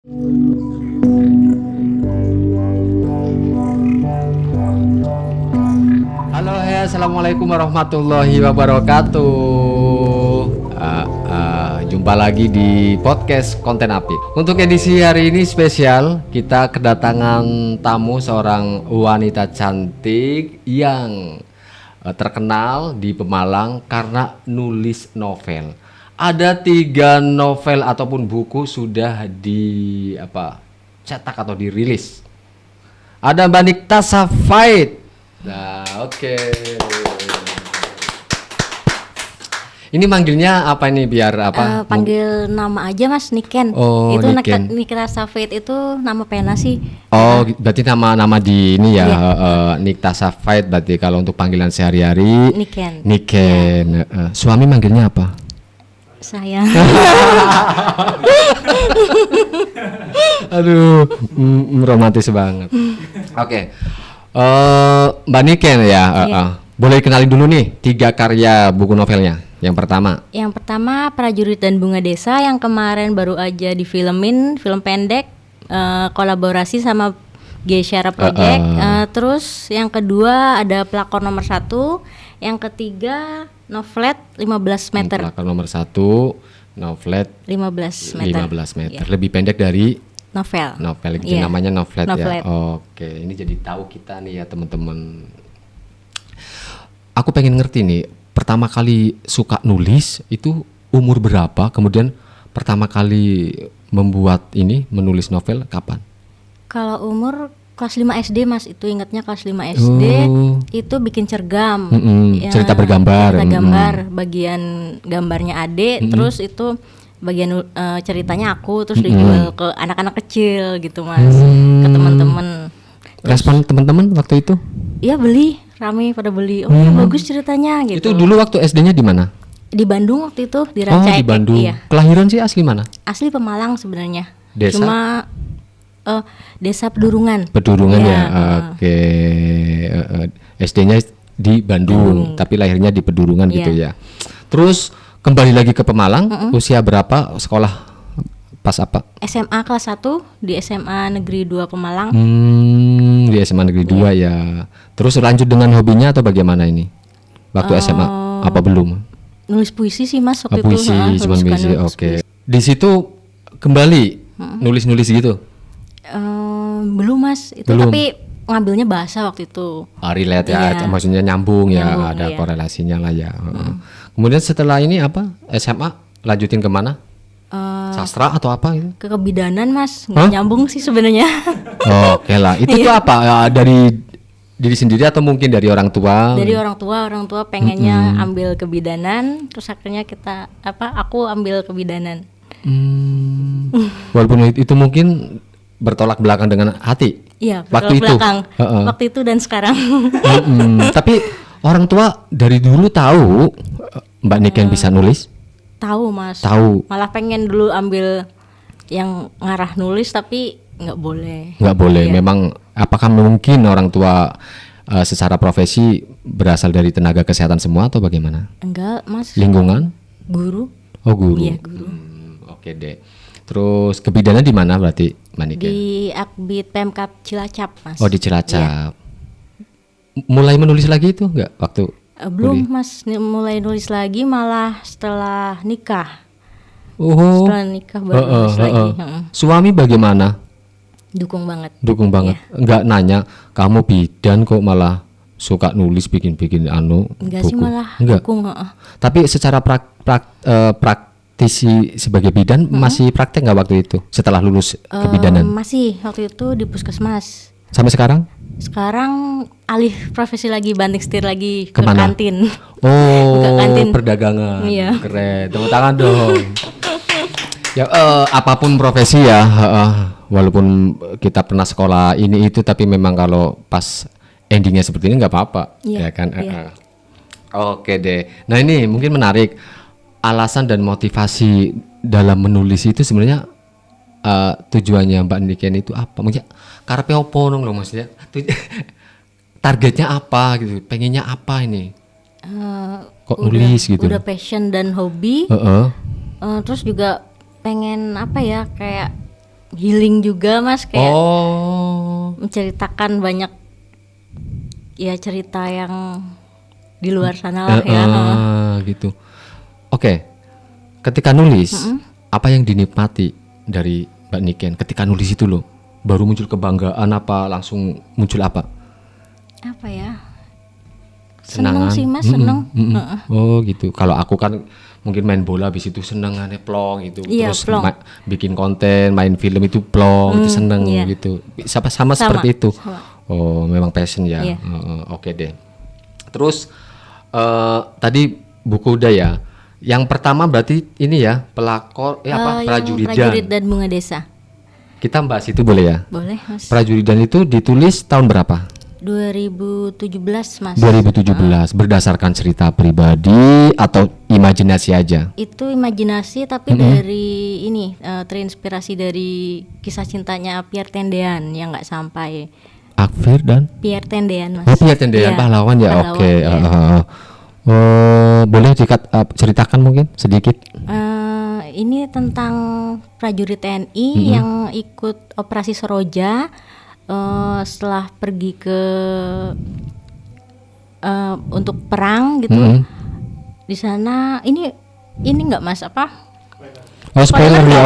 Halo, assalamualaikum warahmatullahi wabarakatuh. Jumpa lagi di podcast Konten Apik. Untuk edisi hari ini spesial, kita kedatangan tamu seorang wanita cantik yang terkenal di Pemalang karena nulis novel. Ada 3 novel ataupun buku sudah cetak atau dirilis. Ada Mbak Nikta Safaid. Nah, oke. Ini manggilnya apa ini biar apa? Panggil nama aja Mas, Niken. Oh, itu Niken. Nikta Safaid itu nama pena sih. Oh, berarti nama di ini ya, Nikta Safaid berarti kalau untuk panggilan sehari-hari Niken. Niken. Suami manggilnya apa? Saya. Aduh, romantis banget. Oke. Mbak Niken ya, boleh kenalin dulu nih 3 karya buku novelnya. Yang pertama Prajurit dan Bunga Desa yang kemarin baru aja difilmin, film pendek, kolaborasi sama Gesyara Project. Terus yang kedua ada Pelakor nomor 1, yang ketiga Novelet 15 meter. Pelakor nomor 1, Novelet 15 meter. 15 meter. Yeah. Lebih pendek dari Novel itu namanya Novelet Novelet. ya. Oke, ini jadi tahu kita nih ya teman-teman. Aku pengen ngerti nih, pertama kali suka nulis itu umur berapa? Kemudian pertama kali menulis novel kapan? Kalau umur kelas 5 SD Mas, itu ingatnya kelas 5 SD. Itu bikin cergam. Ya, cerita bergambar. Bagian gambarnya Ade, terus itu bagian ceritanya aku, terus dijual ke anak-anak kecil gitu Mas, ke teman-teman. Respon teman-teman waktu itu? Iya, beli, rame pada beli. Oh, ya bagus ceritanya gitu. Itu dulu waktu SD-nya di mana? Di Bandung waktu itu, di Ranca di Ekek. Bandung. Iya. Kelahiran sih asli mana? Asli Pemalang sebenarnya. Desa? Cuma Desa Pedurungan. Pedurungan ya. Iya. Oke. SD-nya di Bandung, tapi lahirnya di Pedurungan gitu ya. Terus kembali lagi ke Pemalang, usia berapa? Sekolah pas apa? SMA kelas 1 di SMA Negeri 2 Pemalang. Di SMA Negeri 2 ya. Terus lanjut dengan hobinya atau bagaimana ini? Waktu SMA apa belum? Nulis puisi sih Mas waktu puisi, itu. cuman puisi. Oke. Di situ kembali nulis-nulis gitu. Belum Mas, itu Belum. tapi ngambilnya bahasa waktu itu. Relate ya, Iya. maksudnya nyambung ya, Nyambung, ada iya. korelasinya lah ya. Kemudian setelah ini apa? SMA lanjutin kemana? Sastra atau apa gitu? Ke kebidanan Mas, nggak nyambung sih sebenarnya. Oke lah, itu tuh apa? Dari diri sendiri atau mungkin dari orang tua? Dari orang tua pengennya ambil kebidanan, terus akhirnya aku ambil kebidanan. Walaupun itu mungkin bertolak belakang dengan hati. Iya, waktu itu. belakang. Waktu itu dan sekarang. Tapi orang tua dari dulu tahu Mbak Niken bisa nulis? Tahu Mas. Tahu. Malah pengen dulu ambil yang ngarah nulis tapi nggak boleh. Nggak boleh. Iya. Memang apakah mungkin orang tua secara profesi berasal dari tenaga kesehatan semua atau bagaimana? Enggak Mas. Lingkungan? Guru. Oh, guru. Iya, guru. Oke deh. Terus kebidanan di mana berarti Mbak Niken? Di Akbid Pemkab Cilacap Mas. Oh, di Cilacap. Mulai menulis lagi itu nggak waktu? Belum Mas, mulai nulis lagi malah setelah nikah. Oh. Setelah nikah baru nulis lagi. Suami bagaimana? Dukung banget. Dukung banget. Nggak nanya kamu bidan kok malah suka nulis bikin-bikin Enggak buku. sih, malah Enggak. dukung. Tapi secara praktisi sebagai bidan masih praktek nggak waktu itu setelah lulus kebidanan? Masih waktu itu di puskesmas. Sampai sekarang? Sekarang alih profesi lagi, banting setir lagi ke Kemana? kantin. Oh, Buka kantin. perdagangan. Iya. Keren. Tepuk tangan dong. Ya apapun profesi ya, walaupun kita pernah sekolah ini itu, tapi memang kalau pas endingnya seperti ini nggak apa-apa, Iya, ya kan? iya. Oke deh. Nah ini mungkin menarik, alasan dan motivasi dalam menulis itu sebenarnya tujuannya Mbak Niken itu apa? Maksudnya karepe opo nong lo maksudnya? Targetnya apa gitu? Pengennya apa ini? Kok nulis gitu? Udah passion dan hobi. Heeh. Terus juga pengen apa ya, kayak healing juga Mas, kayak menceritakan banyak ya cerita yang di luar sana lah ya. Gitu. Oke. Ketika nulis, apa yang dinikmati dari Mbak Niken ketika nulis itu loh? Baru muncul kebanggaan apa langsung muncul apa? Apa ya? Seneng sih Mas, seneng. Oh gitu. Kalau aku kan mungkin main bola habis itu seneng plong itu. Iya, terus bikin konten, main film itu plong, itu seneng gitu. Sama seperti itu. Sama. Oh, memang passion ya. Iya. Oke deh. Terus tadi buku udah ya. Yang pertama berarti ini ya, pelakor Prajurit dan Bunga Desa. Kita bahas itu boleh ya? Boleh, Mas. Prajurit dan itu ditulis tahun berapa? 2017, Mas. 2017. Berdasarkan cerita pribadi atau imajinasi aja? Itu imajinasi tapi dari ini terinspirasi dari kisah cintanya Pierre Tendean yang nggak sampai. Akfir dan Pierre Tendean, Mas. Oh, Pierre Tendean, pahlawan ya. Oke. Boleh ceritakan mungkin sedikit? Ini tentang prajurit TNI yang ikut operasi Seroja. Setelah pergi ke untuk perang gitu, di sana ini nggak Mas apa? Oh, spoiler ya.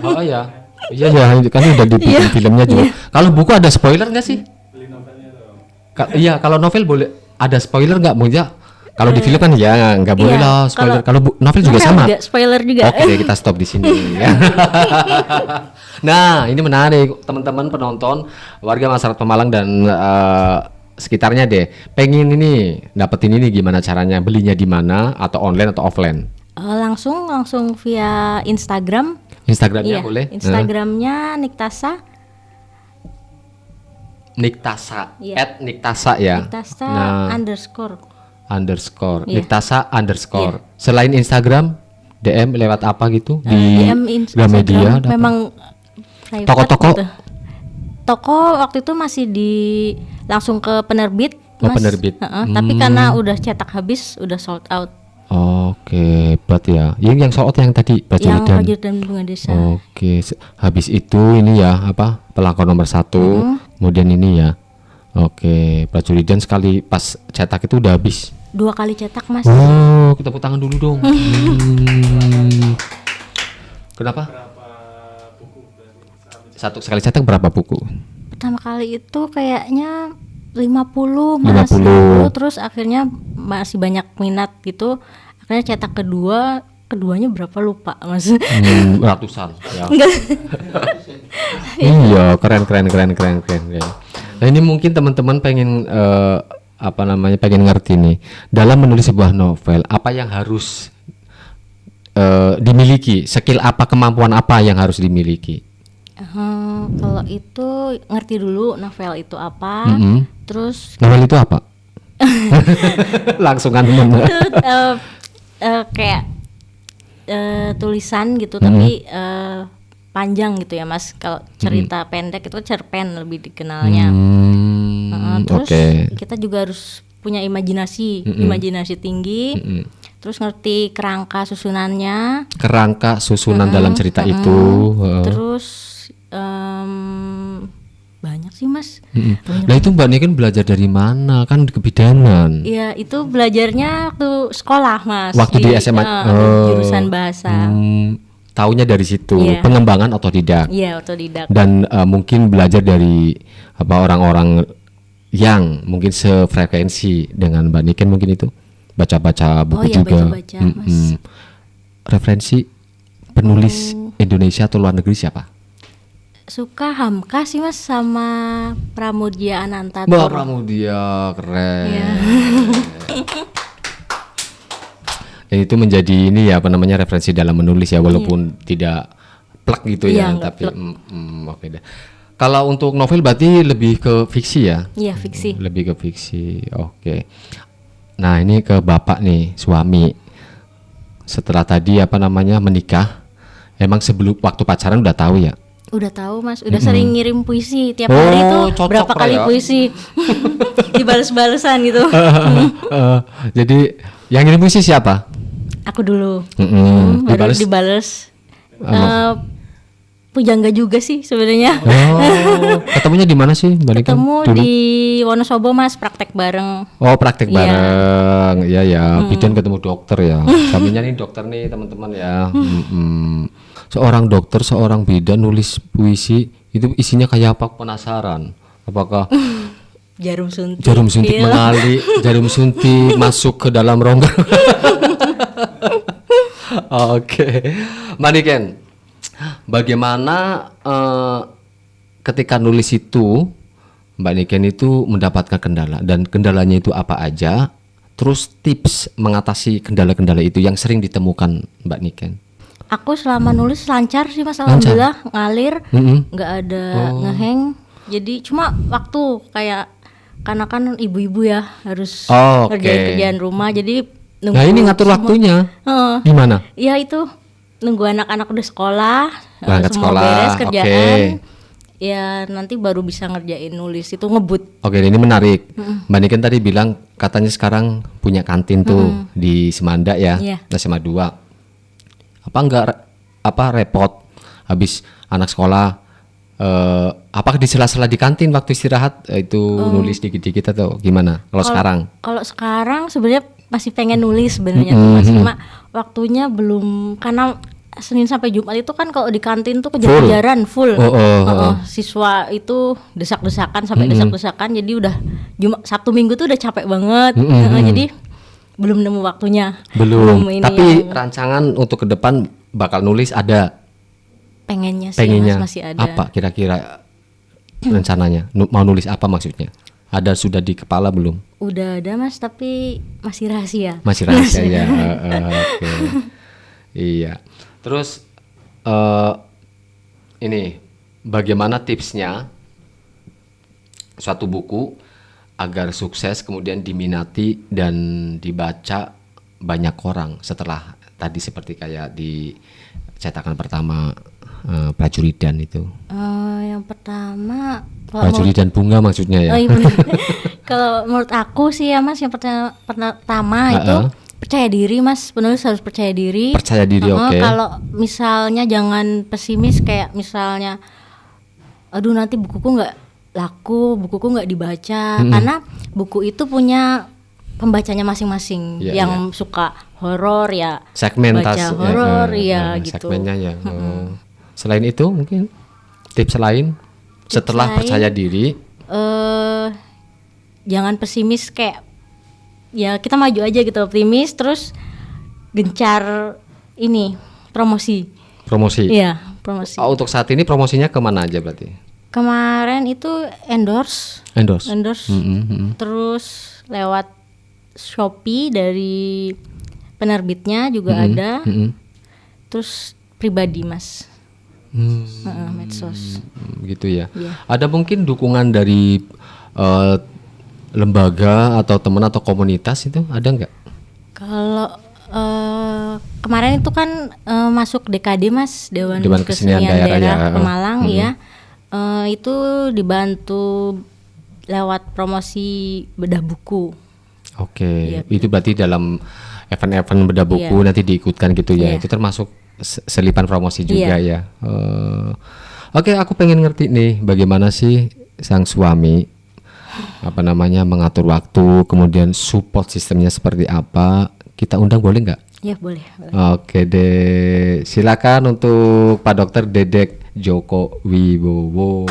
Oh ya. Iya kan udah dibikin filmnya juga. Kalau buku ada spoiler nggak sih? Beli novelnya dong. Iya, kalau novel boleh ada spoiler nggak? Mungkin kalau di film kan ya nggak boleh lah spoiler. Kalau novel juga sama. Spoiler juga. Oke, kita stop di sini. Nah, ini menarik teman-teman penonton, warga masyarakat Pemalang dan sekitarnya deh. Pengen ini dapetin ini gimana caranya? Belinya di mana? Atau online atau offline? Langsung via Instagram. Instagramnya boleh? Instagramnya Niktasa. @Niktasa ya. Niktasa _. Niktasa _. Selain Instagram, DM lewat apa gitu? Di DM Instagram memang toko-toko gitu. Toko waktu itu masih langsung ke penerbit, Mas. Penerbit. Tapi karena udah cetak habis, udah sold out. Oke, berarti ya. Yang sold out yang tadi Prajurit dan Bunga Desa. Oke, habis itu ini ya pelakor nomor 1. Kemudian ini ya. Oke, Prajurit dan sekali pas cetak itu udah habis. 2 kali cetak, Mas. Oh, kita tepuk tangan dulu dong. Kenapa? Satu sekali cetak berapa buku? Pertama kali itu kayaknya 50 Mas. 50. Terus akhirnya masih banyak minat gitu. Akhirnya cetak keduanya berapa lupa, Mas. Ratusan ya. Iya, keren. Nah, ini mungkin teman-teman pengen pengen ngerti nih. Dalam menulis sebuah novel, apa yang harus dimiliki? Skill apa, kemampuan apa yang harus dimiliki? Kalau itu ngerti dulu novel itu apa, terus novel itu apa? Langsungan itu kayak tulisan gitu, tapi panjang gitu ya Mas. Kalau cerita pendek itu cerpen lebih dikenalnya. Terus kita juga harus punya imajinasi tinggi. Terus ngerti kerangka susunan dalam cerita itu. Terus banyak sih Mas. Nah itu Mbak Niken belajar dari mana? Kan kebidanan. Iya, itu belajarnya waktu sekolah Mas. Waktu di SMA. Jurusan bahasa. Taunya dari situ. Pengembangan otodidak. Iya, otodidak. Dan mungkin belajar dari orang-orang yang mungkin sefrekuensi dengan Mbak Niken mungkin itu. Baca-baca buku juga. Baca-baca, Mas. Referensi penulis Indonesia atau luar negeri siapa? Suka Hamka sih Mas, sama Pramudia Ananta. Mbak Pramudia, keren. Yeah. Dan itu menjadi ini ya referensi dalam menulis ya, walaupun tidak plek gitu ya, tapi oke deh. Kalau untuk novel berarti lebih ke fiksi ya? Iya, fiksi. Lebih ke fiksi. Oke. Nah, ini ke Bapak nih, suami. Setelah tadi menikah, emang sebelum waktu pacaran udah tahu ya? Udah tahu Mas, udah sering ngirim puisi tiap hari tuh berapa kali puisi dibales-balesan gitu. Jadi yang ngirim puisi siapa? Aku dulu. Dibales. pujangga juga sih sebenarnya. Oh, ketemunya di mana sih Mbak Niken? Ketemu di Wonosobo Mas, praktek bareng. Oh, praktek bareng. Iya ya, bidan ketemu dokter ya. Kaminya nih dokter nih teman-teman ya. Seorang dokter, seorang bidan nulis puisi itu isinya kayak apa? Penasaran. Apakah jarum suntik mengalir, jarum suntik masuk ke dalam rongga. Oke. Mbak Niken, bagaimana ketika nulis itu Mbak Niken itu mendapatkan kendala dan kendalanya itu apa aja? Terus tips mengatasi kendala-kendala itu yang sering ditemukan Mbak Niken? Aku selama nulis lancar sih Mas, alhamdulillah, ngalir, nggak ada ngeheng. Jadi cuma waktu kayak karena kan ibu-ibu ya harus kerjain kerjaan rumah, jadi nunggu. Nah ini ngatur waktunya gimana? Iya itu nunggu anak-anak udah sekolah, berangkat semua sekolah, beres kerjaan, ya nanti baru bisa ngerjain nulis itu ngebut. Oke, ini menarik. Mbak Niken tadi bilang katanya sekarang punya kantin tuh di Semanda ya, SMA 2. Apa enggak repot habis anak sekolah? Apakah di sela-sela di kantin waktu istirahat itu nulis dikit-dikit atau gimana? Kalau sekarang? Kalau sekarang sebenarnya masih pengen nulis sebenarnya tuh Mas, cuma waktunya belum, karena Senin sampai Jumat itu kan kalau di kantin tuh kejar-kejaran full. Siswa itu desak-desakan sampai desak-desakan, jadi udah Sabtu Minggu tuh udah capek banget. Jadi belum nemu waktunya. Belum. Tapi rancangan untuk ke depan bakal nulis ada. Pengennya Mas, masih ada. Apa kira-kira rencananya? Mau nulis apa maksudnya? Ada sudah di kepala belum? Udah ada Mas, tapi masih rahasia. Masih rahasia ya. Oke. Iya. Terus ini bagaimana tipsnya suatu buku agar sukses kemudian diminati dan dibaca banyak orang setelah tadi seperti kayak di cetakan pertama Prajuridan itu. Yang pertama Prajuridan bunga maksudnya ya. Kalau menurut aku sih ya Mas, yang pertama itu percaya diri Mas, penulis harus percaya diri. Percaya diri, oke. Kalau misalnya jangan pesimis, kayak misalnya aduh nanti bukuku nggak laku, bukuku nggak dibaca, karena buku itu punya pembacanya masing-masing. Yang suka horor ya baca horor gitu. Segmennya ya. Selain itu mungkin tips lain setelah percaya diri, jangan pesimis, kayak ya kita maju aja gitu, optimis, terus gencar ini promosi. Iya, promosi. Untuk saat ini promosinya kemana aja berarti? Kemarin itu endorse. Terus lewat Shopee dari penerbitnya juga ada. Terus pribadi Mas. Medsos. Gitu ya. Ada mungkin dukungan dari lembaga atau teman atau komunitas itu ada nggak? Kalau kemarin itu kan masuk DKD Mas, Dewan Kesenian Daerah Pemalang ya. Itu dibantu lewat promosi bedah buku. Oke, itu berarti dalam event-event bedah buku nanti diikutkan gitu ya. Itu termasuk selipan promosi juga ya. Oke, aku pengen ngerti nih bagaimana sih sang suami mengatur waktu, kemudian support sistemnya seperti apa. Kita undang boleh nggak? Ya boleh. Oke deh, silakan untuk Pak Dokter Dedek Joko Wibowo.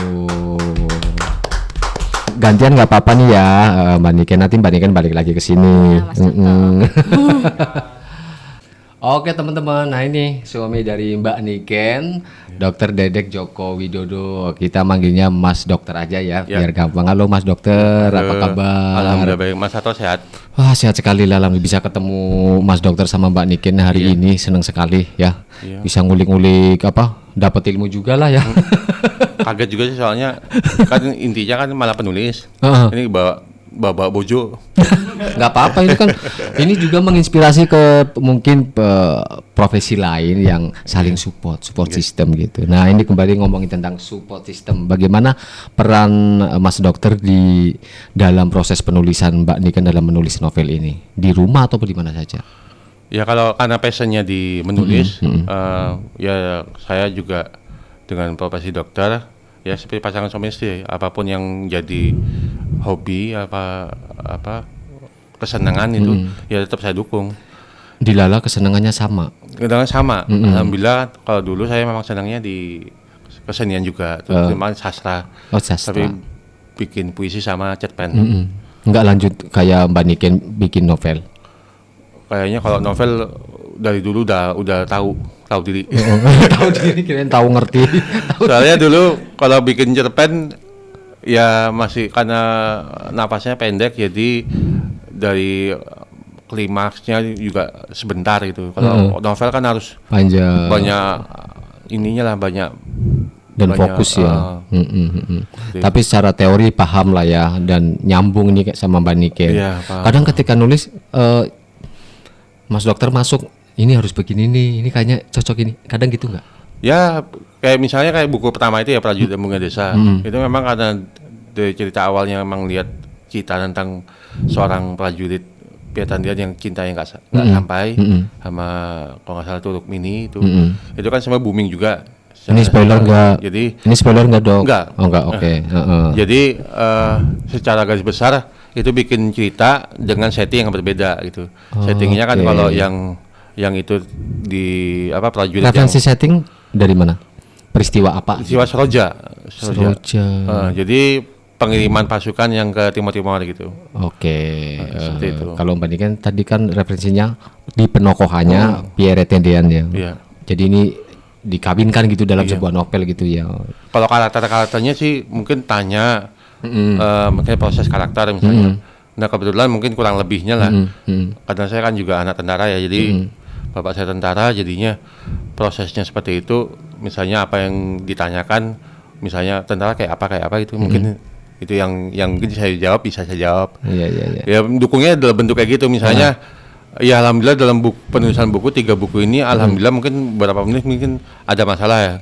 Gantian nggak apa-apa nih ya Mbak Niken, nanti Mbak Niken balik lagi ke sini. Oke teman-teman, nah ini suami dari Mbak Niken, Dokter Dedek Joko Widodo. Kita manggilnya Mas Dokter aja ya, biar gampang. Halo Mas Dokter, apa kabar? Alhamdulillah baik, Mas Sato sehat? Wah sehat sekali lah, bisa ketemu Mas Dokter sama Mbak Niken hari ini, seneng sekali ya. Bisa ngulik-ngulik dapat ilmu juga lah ya. Kaget juga sih soalnya, kan intinya kan malah penulis. Ini bawa bojo. Nggak apa-apa, ini kan ini juga menginspirasi ke mungkin profesi lain yang saling support system gitu. Nah ini kembali ngomongin tentang support system, bagaimana peran Mas Dokter di dalam proses penulisan Mbak Niken dalam menulis novel ini, di rumah atau di mana saja? Ya kalau karena passionnya di menulis, ya saya juga dengan profesi dokter, ya seperti pasangan suami istri, apapun yang jadi hobi apa kesenangan itu ya tetap saya dukung. Di Lala kesenangannya sama. Kesenangan sama. Alhamdulillah kalau dulu saya memang senangnya di kesenian juga, cuma sastra. Oh, sastra. Tapi bikin puisi sama cerpen. Enggak lanjut kayak Mbak Niken bikin novel. Kayaknya kalau novel dari dulu udah tahu diri. Tahu diri, kirain tahu ngerti. Soalnya dulu kalau bikin cerpen ya masih karena napasnya pendek, jadi dari klimaksnya juga sebentar gitu. Kalau novel kan harus panjang, banyak ininya lah, banyak dan fokus ya. Tapi secara teori paham lah ya, dan nyambung nih kayak sama Mbak Niken. Iya, kadang ketika nulis Mas dokter masuk ini harus begini nih, ini kayaknya cocok ini. Kadang gitu nggak? Ya kayak misalnya kayak buku pertama itu ya, Prajurit Bunga Desa. Itu memang karena dari cerita awalnya memang lihat cerita tentang seorang prajurit Piatandian yang cintanya nggak sampai sama kalau nggak salah itu Rukmini itu. Itu kan sama booming juga. Ini spoiler nggak? Jadi ini spoiler nggak dok? Nggak. Oh nggak, oke. Jadi secara garis besar itu bikin cerita dengan setting yang berbeda gitu. Settingnya kan kalau yang itu di prajurit. Referensi setting dari mana? Peristiwa apa? Peristiwa Seroja. Jadi pengiriman pasukan yang ke Timur gitu. Oke. Seperti itu. Kalau Mbak Niken tadi kan referensinya di penokohannya Pierre Tendean ya. Iya. Jadi ini dikawinkan gitu dalam sebuah novel gitu ya. Kalau karakternya sih mungkin tanya mungkin proses karakter misalnya. Nah kebetulan mungkin kurang lebihnya lah. Karena saya kan juga anak tentara ya, jadi bapak saya tentara, jadinya prosesnya seperti itu. Misalnya apa yang ditanyakan, misalnya tentara kayak apa itu mungkin itu yang mungkin bisa saya jawab. Iya. Ya dukungnya dalam bentuk kayak gitu misalnya. Ya alhamdulillah dalam penulisan buku 3 buku ini alhamdulillah mungkin beberapa menit mungkin ada masalah ya.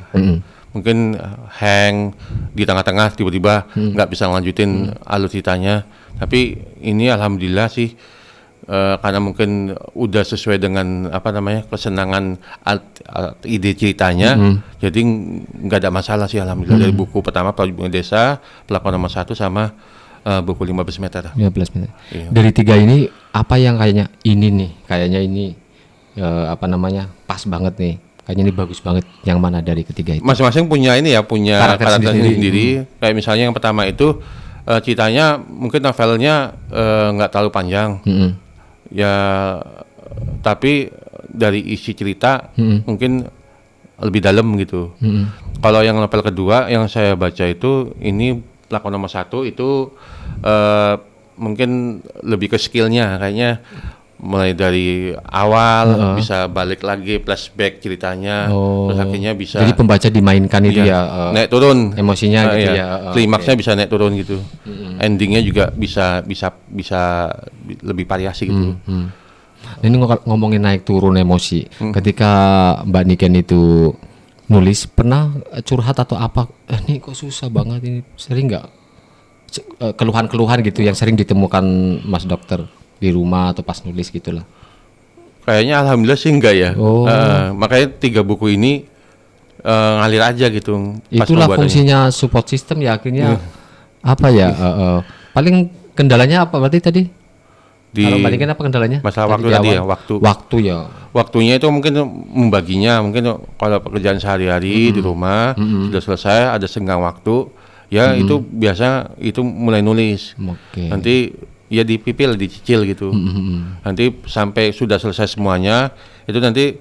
Mungkin hang di tengah-tengah tiba-tiba nggak bisa lanjutin alur ceritanya. Tapi ini alhamdulillah sih karena mungkin udah sesuai dengan kesenangan ide ceritanya, jadi nggak ada masalah sih alhamdulillah. Dari buku pertama Prajurit Bunga Desa, Pelakon Nomor 1 sama buku 15 meter. 15 meter. Iya. Dari 3 ini apa yang kayaknya ini pas banget nih, kayaknya ini bagus banget, yang mana dari ketiga itu? Masing-masing punya karakter sendiri. Kayak misalnya yang pertama itu ceritanya mungkin novelnya nggak terlalu panjang. Ya tapi dari isi cerita mungkin lebih dalam gitu. Kalau yang novel kedua yang saya baca itu, ini Pelakon Nomor 1 itu mungkin lebih ke skillnya, kayaknya mulai dari awal bisa balik lagi flashback ceritanya, terus akhirnya bisa. Jadi pembaca dimainkan itu naik turun emosinya gitu ya. Klimaksnya bisa naik turun gitu. Endingnya juga bisa lebih variasi gitu. Ini ngomongin naik turun emosi. Ketika Mbak Niken itu nulis, pernah curhat atau apa? Ini kok susah banget ini, sering nggak keluhan-keluhan gitu yang sering ditemukan Mas Dokter di rumah atau pas nulis gitulah? Kayaknya alhamdulillah sih enggak ya. Makanya 3 buku ini ngalir aja gitu. Itulah fungsinya support system ya akhirnya. Paling kendalanya apa berarti tadi? Kalau Mbak Niken apa kendalanya? Masalah waktu tadi ya, waktu ya. Waktunya itu mungkin membaginya, mungkin kalau pekerjaan sehari-hari di rumah sudah selesai, ada senggang waktu, ya itu biasa itu mulai nulis. Nanti ya dipipil, dicicil gitu. Nanti sampai sudah selesai semuanya, itu nanti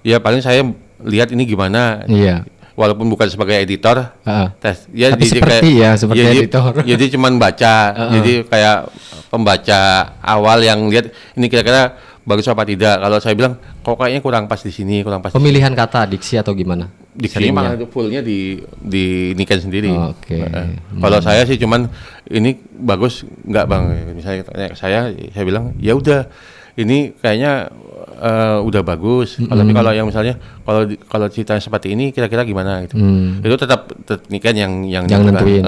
ya paling saya lihat ini gimana. Iya. Walaupun bukan sebagai editor, ya tapi seperti editor. Jadi cuman baca, jadi kayak pembaca awal yang lihat ini kira-kira bagus apa tidak. Kalau saya bilang kok kayaknya kurang pas di sini, kurang pas. Pemilihan kata, diksi atau gimana? Diksi malah itu fullnya di Niken sendiri. Kalau saya sih cuman ini bagus nggak bang? Misalnya saya bilang ya udah ini kayaknya udah bagus. Tapi kalau yang misalnya kalau ceritanya seperti ini kira-kira gimana gitu. Itu tetap Niken yang nentuin.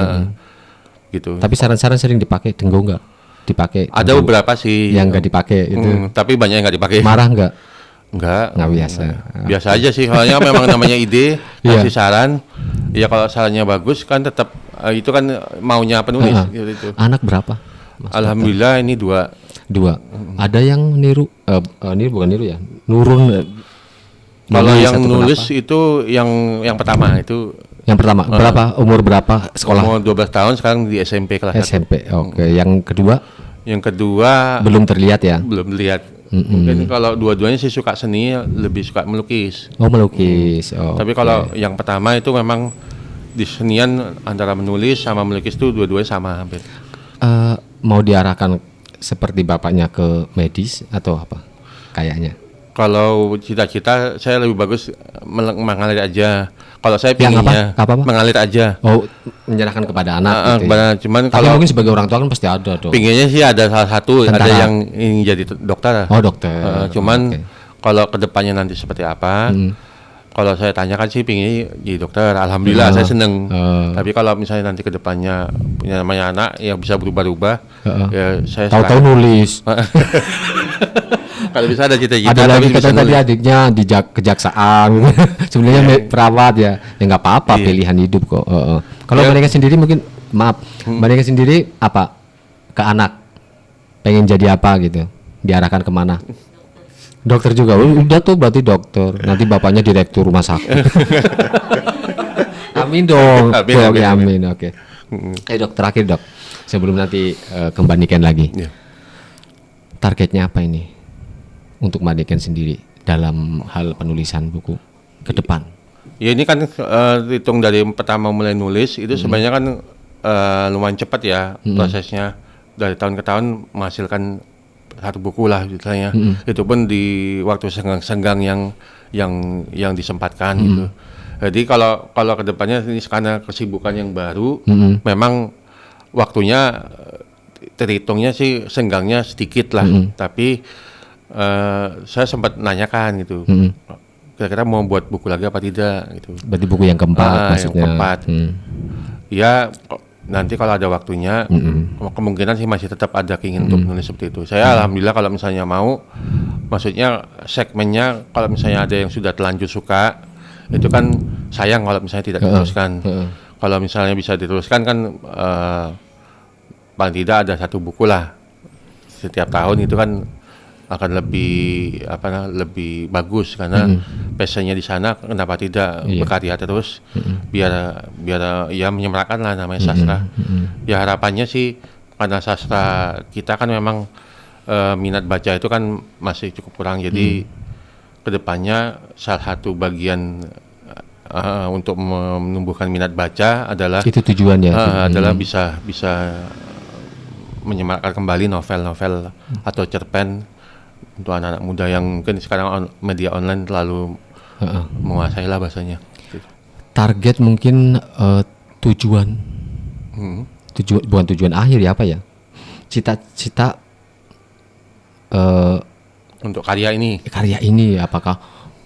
Gitu. Tapi saran-saran sering dipakai, Tenggo nggak? Dipakai? Ada beberapa sih yang nggak dipakai itu. Tapi banyak yang nggak dipakai. Marah nggak? Enggak biasa. Biasa aja sih, soalnya memang namanya ide, kasih saran. Ya kalau sarannya bagus kan tetap itu kan maunya penulis gitu. Anak berapa? Mas Alhamdulillah ini 2. Ada yang niru, ini bukan niru ya, nurun. Kalau yang nulis itu yang pertama itu. Yang pertama, umur berapa sekolah? Umur 12 tahun, sekarang di SMP kelas 1. SMP, oke. Yang kedua? Yang kedua belum terlihat ya? Belum terlihat. Mungkin kalau dua-duanya sih suka seni, lebih suka melukis. Melukis. Tapi kalau yang pertama itu memang di senian antara menulis sama melukis itu dua-duanya sama hampir. Mau diarahkan seperti bapaknya ke medis atau apa? Kayaknya. Kalau cita-cita saya lebih bagus mengalir aja. Kalau saya pinginnya mengalir aja. Menyerahkan kepada anak. Gitu ya. Cuman kalau mungkin sebagai orang tua kan pasti ada dong. Pinginnya sih ada salah satu, ada yang ingin jadi dokter. Dokter. Cuman kalau kedepannya nanti seperti apa? Kalau saya tanyakan sih pinginnya jadi dokter. Alhamdulillah saya seneng. Tapi kalau misalnya nanti kedepannya punya namanya anak yang bisa berubah-ubah, ya saya tahu-tahu nulis. Kalau bisa ada cita-cita. Ada lagi kata tadi adiknya di kejaksaan, sebenarnya perawat ya nggak apa-apa, pilihan hidup kok. Kalau mereka sendiri mungkin mereka sendiri apa ke anak pengen jadi apa gitu, diarahkan kemana? Dokter juga, udah tuh berarti dokter. Nanti bapaknya direktur rumah sakit. Amin dong. Amin. Oke. Dok, terakhir dok, sebelum nanti kembalikan lagi. Targetnya apa ini? Untuk Mbak Niken sendiri dalam hal penulisan buku ke depan? Ya ini kan hitung dari pertama mulai nulis itu sebenarnya kan lumayan cepat ya prosesnya, dari tahun ke tahun menghasilkan satu buku lah misalnya. Itu pun di waktu senggang yang disempatkan gitu. Jadi kalau kedepannya ini karena kesibukan yang baru, memang waktunya terhitungnya sih senggangnya sedikit lah, tapi saya sempat nanyakan gitu, kira-kira mau buat buku lagi apa tidak gitu. Berarti buku yang keempat maksudnya. Yang keempat. Ya nanti kalau ada waktunya, kemungkinan sih masih tetap ada keinginan untuk menulis seperti itu. Saya alhamdulillah kalau misalnya mau, maksudnya segmennya kalau misalnya ada yang sudah terlanjur suka, itu kan sayang kalau misalnya tidak diteruskan. Kalau misalnya bisa diteruskan kan paling tidak ada satu buku lah setiap tahun, itu kan akan lebih lebih bagus karena passionnya di sana. Kenapa tidak berkarya terus biar ya menyemarakkan lah namanya sastra. Ya harapannya sih karena sastra kita kan memang minat baca itu kan masih cukup kurang, jadi kedepannya salah satu bagian untuk menumbuhkan minat baca adalah itu tujuannya adalah bisa menyemarakkan kembali novel-novel atau cerpen untuk anak-anak muda yang mungkin sekarang media online terlalu menguasai lah bahasanya. Target mungkin tujuan bukan tujuan akhir ya, apa ya, cita-cita untuk karya ini apakah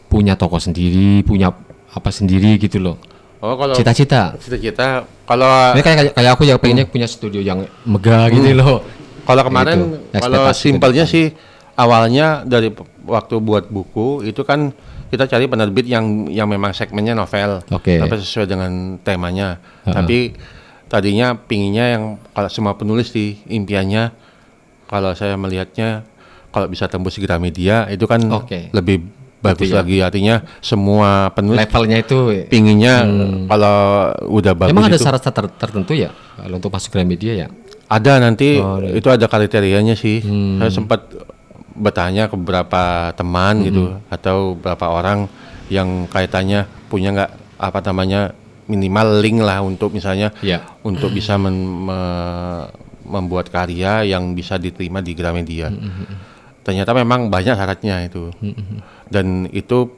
punya toko sendiri, punya apa sendiri gitu loh. Kalau cita-cita kalau ini kayak aku yang pengennya punya studio yang megah gitu loh. Kalau kemarin kalau simpelnya sih awalnya dari waktu buat buku itu kan kita cari penerbit yang memang segmennya novel, tapi sesuai dengan temanya. Tapi tadinya pinginnya yang kalau semua penulis di impiannya, kalau saya melihatnya kalau bisa tembus Gramedia itu kan lebih bagus lagi. Artinya semua penulis levelnya itu pinginnya kalau udah bagus. Emang ada syarat tertentu ya kalau untuk masuk Gramedia ya? Ada nanti itu ada kriterianya sih. Saya sempat bertanya ke beberapa teman gitu atau beberapa orang yang kaitannya punya nggak minimal link lah untuk misalnya untuk bisa membuat karya yang bisa diterima di Gramedia. Ternyata memang banyak syaratnya itu, dan itu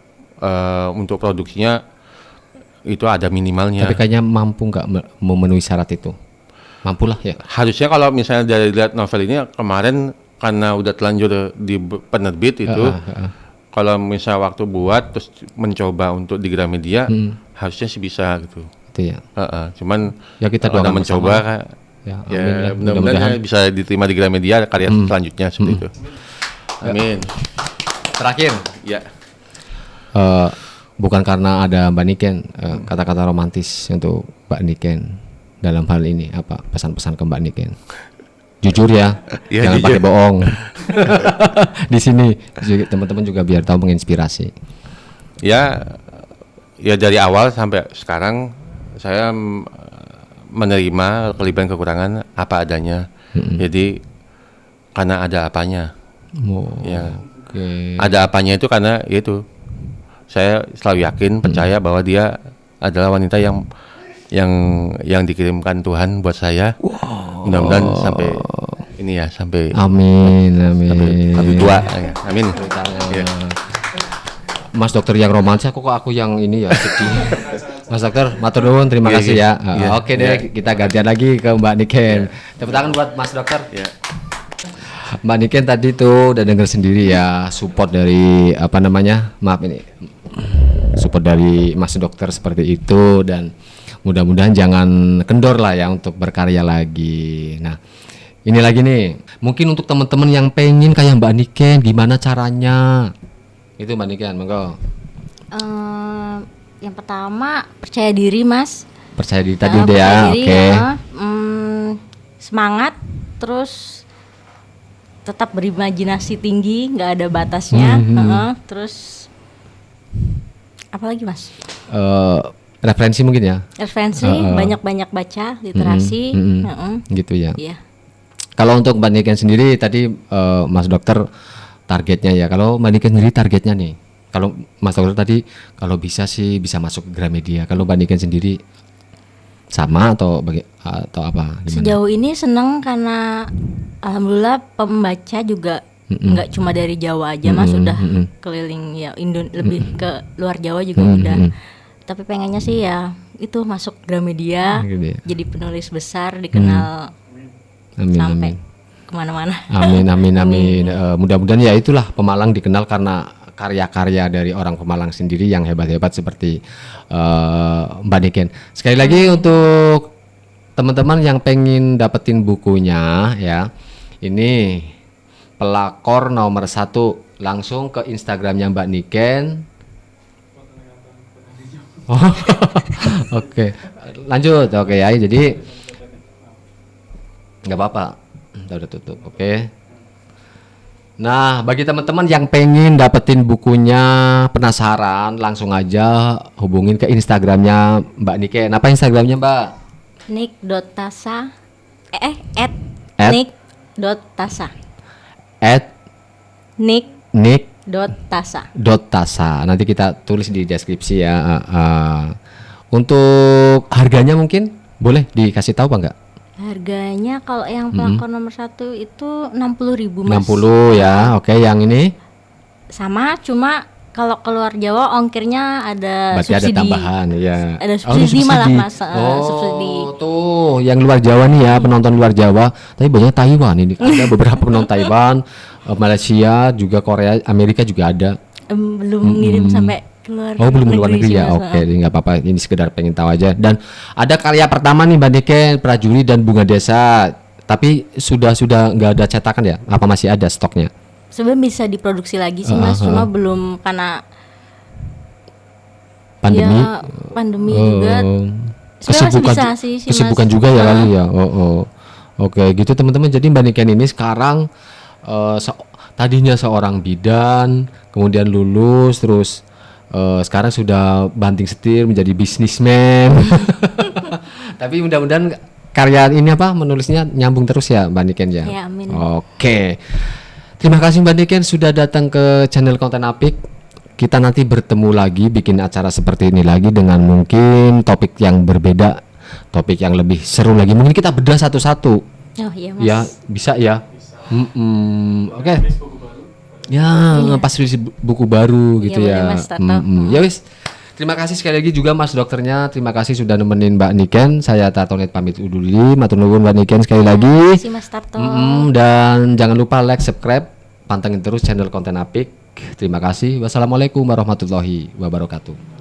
untuk produksinya itu ada minimalnya. Tapi kayaknya mampu nggak memenuhi syarat itu? Mampulah ya. Harusnya kalau misalnya dari lihat novel ini kemarin karena udah telanjur di penerbit itu, kalau misalnya waktu buat terus mencoba untuk di Gramedia, harusnya sih bisa gitu. Itu ya. Cuman ya kita doakan mencoba ya mudah-mudahan bisa diterima di Gramedia karya selanjutnya seperti itu. Amin. Terakhir. Ya. Bukan karena ada Mbak Niken, kata-kata romantis untuk Mbak Niken dalam hal ini apa pesan-pesan ke Mbak Niken? Jujur ya, jangan pakai bohong. Di sini teman-teman juga biar tahu menginspirasi. Ya dari awal sampai sekarang saya menerima kelebihan kekurangan apa adanya. Jadi karena ada apanya. Ada apanya itu karena itu saya selalu yakin percaya bahwa dia adalah wanita yang dikirimkan Tuhan buat saya. Mudah-mudahan sampai ini ya sampai amin sampai tua ya. Amin. Ya. Mas dokter yang romantis kok aku yang ini ya sedih. Mas dokter matur nuwun terima kasih ya. Oke deh kita gantian lagi ke Mbak Niken. Tepuk tangan buat Mas dokter. Mbak Niken tadi tuh udah denger sendiri ya support dari support dari Mas dokter seperti itu, dan mudah-mudahan jangan kendor lah ya untuk berkarya lagi. Nah ini lagi nih, mungkin untuk teman-teman yang pengen kayak Mbak Niken, gimana caranya? Itu Mbak Niken, monggo. Yang pertama percaya diri Mas. Percaya diri tadi udah ya, oke. Semangat, terus tetap berimajinasi tinggi, nggak ada batasnya. Terus apa lagi Mas? Referensi mungkin ya. Referensi, banyak-banyak baca, literasi. Gitu ya. Iya. Kalau untuk Mbak Niken sendiri tadi Mas dokter targetnya ya. Kalau Mbak Niken sendiri targetnya nih. Kalau Mas dokter tadi kalau bisa sih bisa masuk ke Gramedia. Kalau Mbak Niken sendiri sama atau apa? Gimana? Sejauh ini seneng karena alhamdulillah pembaca juga nggak cuma dari Jawa aja Mas, udah keliling ya lebih ke luar Jawa juga udah. Tapi pengennya sih ya itu masuk Gramedia, jadi penulis besar, dikenal sampai kemana-mana. Amin. Mudah-mudahan ya itulah Pemalang dikenal karena karya-karya dari orang Pemalang sendiri yang hebat-hebat seperti Mbak Niken. Sekali lagi untuk teman-teman yang pengen dapetin bukunya ya, ini pelakor nomor 1, langsung ke Instagramnya Mbak Niken. Oke. Lanjut. Oke ya. Jadi nggak apa-apa. Udah tutup. Oke. Nah, bagi teman-teman yang pengen dapetin bukunya, penasaran, langsung aja hubungin ke Instagramnya Mbak Niken. Apa Instagramnya Mbak? Nick.tasa @nick.tasa @nick.tasa. Nanti kita tulis di deskripsi ya. Untuk harganya mungkin boleh dikasih tahu Pak enggak? Harganya kalau yang pelakor nomor 1 itu 60.000 Mas. 60 ya. Oke, yang ini sama, cuma kalau keluar Jawa ongkirnya ada berarti subsidi. Ada tambahan ya. Ada subsidi malah Mas. Subsidi. Tuh, yang luar Jawa nih ya, penonton luar Jawa. Tapi banyak Taiwan ini. Ada beberapa penonton Taiwan, Malaysia, juga Korea, Amerika juga ada. Belum ngirim sampai keluar. Oh, belum keluar negeri ya. Oke, nggak apa-apa. Ini sekedar pengen tahu aja. Dan ada karya pertama nih Mbak Niken, Prajurit dan Bunga Desa. Tapi sudah nggak ada cetakan ya? Apa masih ada stoknya? Sebenarnya bisa diproduksi lagi sih Mas, cuma belum karena pandemi. Ya, pandemi juga. Kesibukan juga ya kali ya. Oke, gitu teman-teman. Jadi Mbak Niken ini sekarang tadinya seorang bidan, kemudian lulus, terus sekarang sudah banting setir menjadi bisnismen. Tapi mudah-mudahan karya ini menulisnya nyambung terus ya Mbak Niken ya. Ya, amin. Oke. Terima kasih Mbak Niken sudah datang ke channel Konten Apik. Kita nanti bertemu lagi bikin acara seperti ini lagi dengan mungkin topik yang berbeda, topik yang lebih seru lagi. Mungkin kita bedah satu-satu. Oh iya Mas. Ya, bisa ya. Oke. Ya, pas rilis buku baru gitu ya. Ya wis. Terima kasih sekali lagi juga Mas dokternya. Terima kasih sudah nemenin Mbak Niken. Saya Tartonet pamit undur diri. Matur nuwun Mbak Niken sekali lagi. Terima kasih Mas Tarto. Dan jangan lupa like, subscribe, pantengin terus channel Konten Apik. Terima kasih. Wassalamualaikum warahmatullahi wabarakatuh.